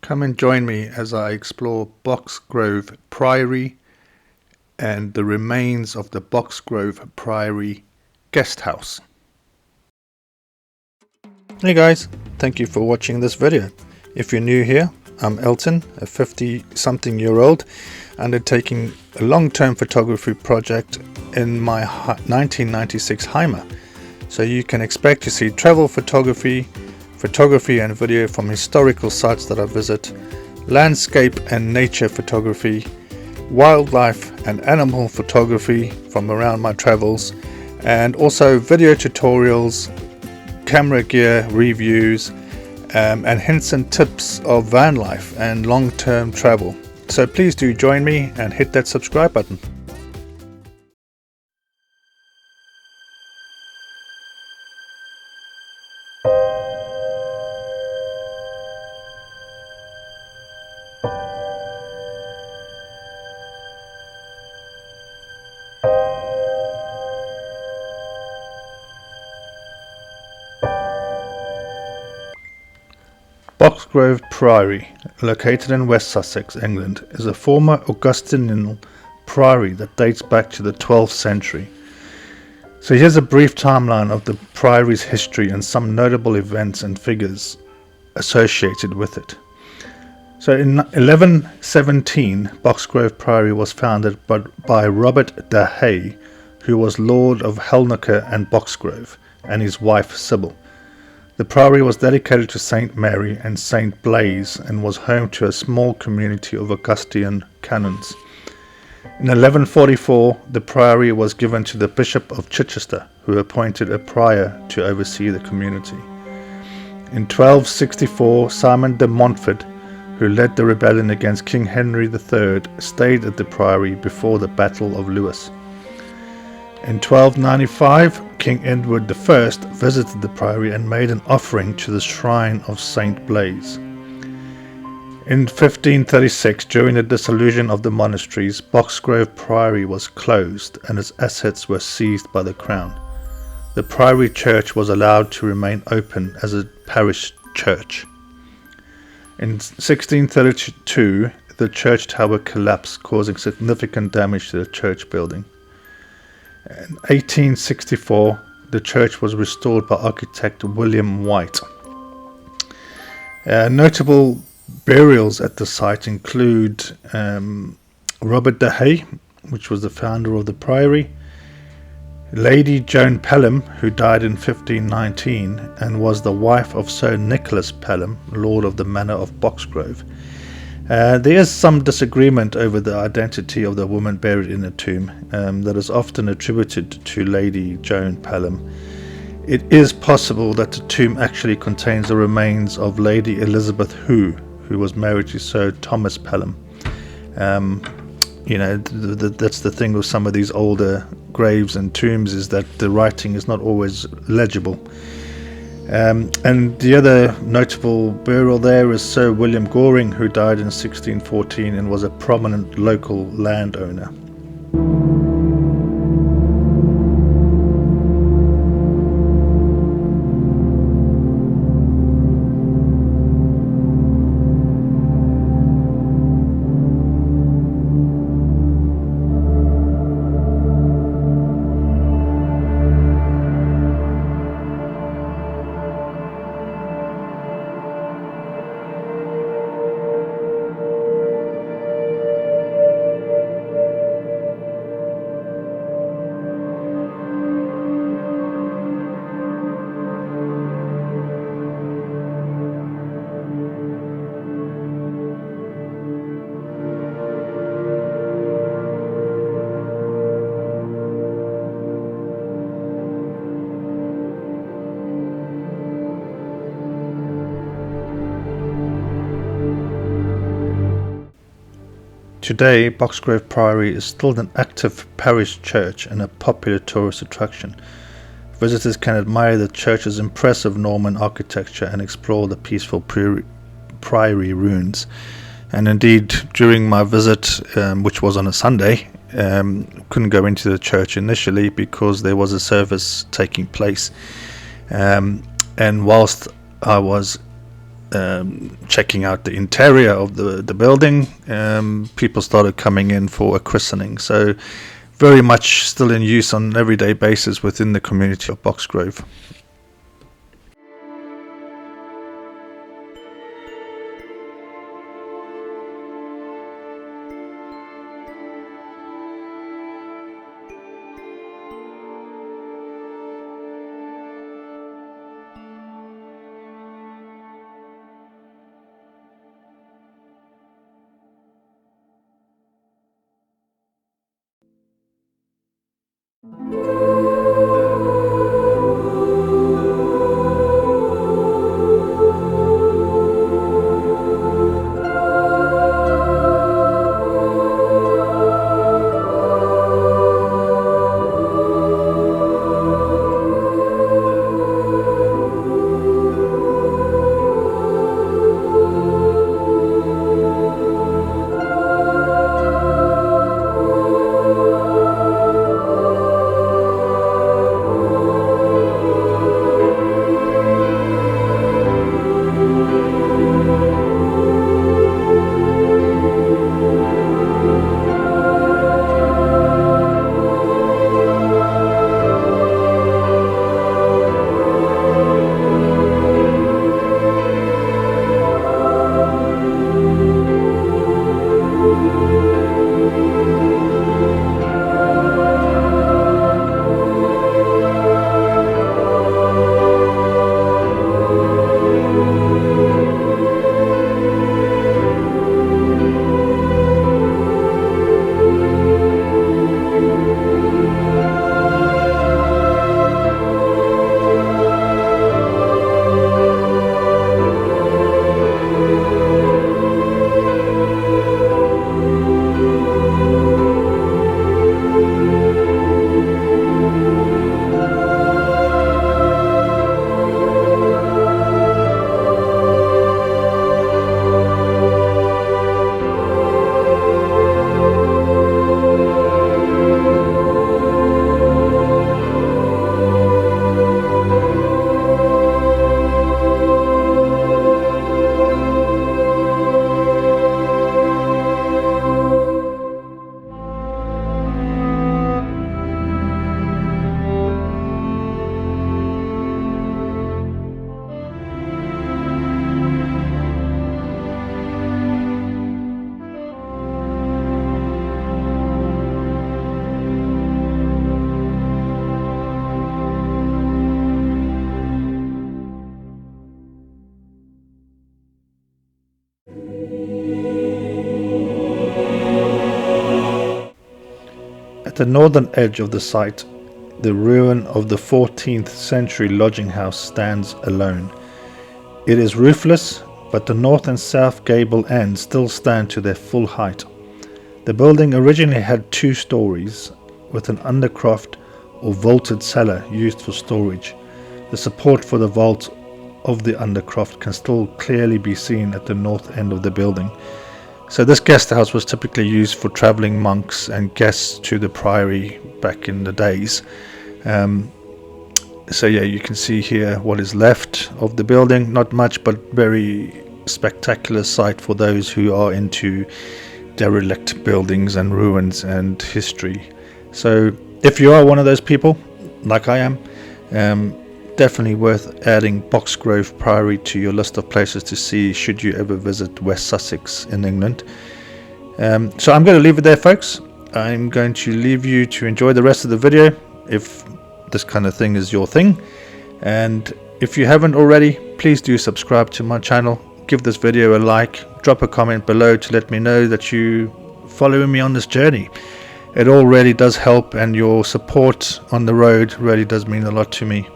Come and join me as I explore Boxgrove Priory and the remains of the Boxgrove Priory guest house. Hey guys, thank you for watching this video. If you're new here, I'm Elton, a 50-something-year-old undertaking a long-term photography project in my 1996 Heimer. So you can expect to see travel photography and video from historical sites that I visit, landscape and nature photography, wildlife and animal photography from around my travels, and also video tutorials, camera gear reviews, and hints and tips of van life and long-term travel. So please do join me and hit that subscribe button. Boxgrove Priory, located in West Sussex, England, is a former Augustinian priory that dates back to the 12th century. So here's a brief timeline of the priory's history and some notable events and figures associated with it. So in 1117, Boxgrove Priory was founded by Robert de Hay, who was Lord of Helnocher and Boxgrove, and his wife Sybil. The priory was dedicated to Saint Mary and Saint Blaise and was home to a small community of Augustinian canons. In 1144, the priory was given to the Bishop of Chichester, who appointed a prior to oversee the community. In 1264, Simon de Montfort, who led the rebellion against King Henry III, stayed at the priory before the Battle of Lewes. In 1295, King Edward I visited the priory and made an offering to the shrine of Saint Blaise. In 1536, during the dissolution of the monasteries, Boxgrove Priory was closed and its assets were seized by the Crown. The priory church was allowed to remain open as a parish church. In 1632, the church tower collapsed, causing significant damage to the church building. In 1864, the church was restored by architect William White. Notable burials at the site include Robert de Hay, which was the founder of the priory, Lady Joan Pelham, who died in 1519 and was the wife of Sir Nicholas Pelham, Lord of the Manor of Boxgrove. There is some disagreement over the identity of the woman buried in the tomb that is often attributed to Lady Joan Pelham. It is possible that the tomb actually contains the remains of Lady Elizabeth who was married to Sir Thomas Pelham. That's the thing with some of these older graves and tombs, is that the writing is not always legible. And the other notable burial there is Sir William Goring, who died in 1614 and was a prominent local landowner. Today, Boxgrove Priory is still an active parish church and a popular tourist attraction. Visitors can admire the church's impressive Norman architecture and explore the peaceful priory ruins. And indeed, during my visit, which was on a Sunday, couldn't go into the church initially because there was a service taking place. And whilst I was checking out the interior of the building, people started coming in for a christening. So very much still in use on an everyday basis within the community of Boxgrove. At the northern edge of the site, the ruin of the 14th century lodging house stands alone. It is roofless, but the north and south gable ends still stand to their full height. The building originally had 2 stories, with an undercroft or vaulted cellar used for storage. The support for the vault of the undercroft can still clearly be seen at the north end of the building. So this guest house was typically used for travelling monks and guests to the priory back in the days. So yeah, you can see here what is left of the building. Not much, but very spectacular sight for those who are into derelict buildings and ruins and history. So if you are one of those people, like I am, definitely worth adding Boxgrove Priory to your list of places to see should you ever visit West Sussex in England. So I'm going to leave it there, folks. I'm going to leave you to enjoy the rest of the video if this kind of thing is your thing. And if you haven't already, please do subscribe to my channel. Give this video a like, drop a comment below to let me know that you following me on this journey. It all really does help, and your support on the road really does mean a lot to me.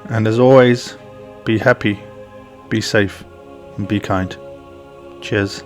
And as always, be happy, be safe, and be kind. Cheers.